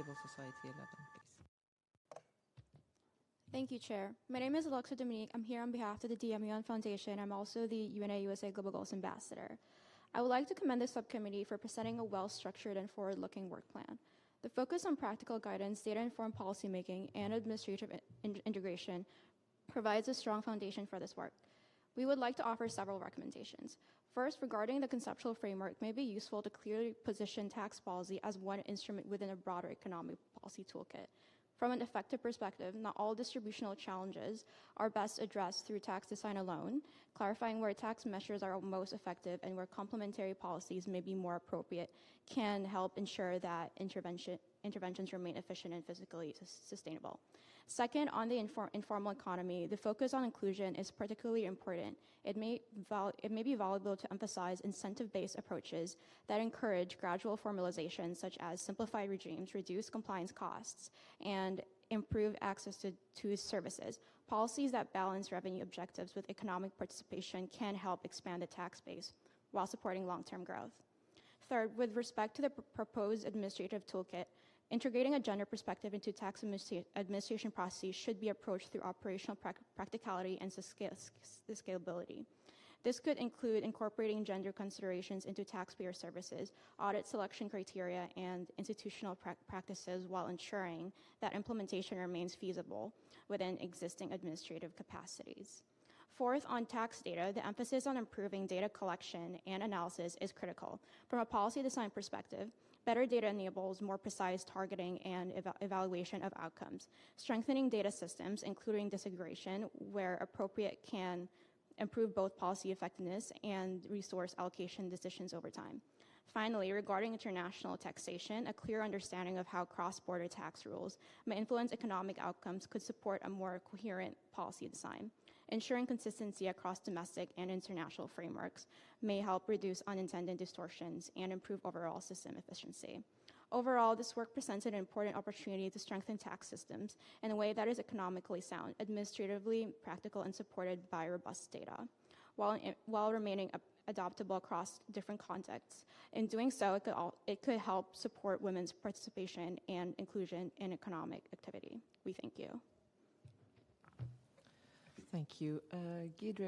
Civil Society 11, please. Thank you, Chair. My name is Alexa Dominique. I'm here on behalf of the DMUN Foundation. I'm also the UNA USA Global Goals Ambassador. I would like to commend the subcommittee for presenting a well-structured and forward-looking work plan. The focus on practical guidance, data-informed policymaking, and administrative integration provides a strong foundation for this work. We would like to offer several recommendations. First, regarding the conceptual framework, it may be useful to clearly position tax policy as one instrument within a broader economic policy toolkit. From an effective perspective, not all distributional challenges are best addressed through tax design alone, clarifying where tax measures are most effective and where complementary policies may be more appropriate can help ensure that interventions remain efficient and fiscally sustainable. Second, on the informal economy, the focus on inclusion is particularly important. It may be valuable to emphasize incentive-based approaches that encourage gradual formalization, such as simplified regimes, reduce compliance costs, and improve access to services. Policies that balance revenue objectives with economic participation can help expand the tax base while supporting long-term growth. Third, with respect to the proposed administrative toolkit, integrating a gender perspective into tax administration processes should be approached through operational practicality and scalability. This could include incorporating gender considerations into taxpayer services, audit selection criteria, and institutional practices while ensuring that implementation remains feasible within existing administrative capacities. Fourth, on tax data, the emphasis on improving data collection and analysis is critical. From a policy design perspective, better data enables more precise targeting and evaluation of outcomes. Strengthening data systems, including disaggregation, where appropriate, can improve both policy effectiveness and resource allocation decisions over time. Finally, regarding international taxation, a clear understanding of how cross-border tax rules may influence economic outcomes could support a more coherent policy design. Ensuring consistency across domestic and international frameworks may help reduce unintended distortions and improve overall system efficiency. Overall, this work presents an important opportunity to strengthen tax systems in a way that is economically sound, administratively practical, and supported by robust data, while remaining adaptable across different contexts. In doing so, it could help support women's participation and inclusion in economic activity. We thank you. Thank you. Guidry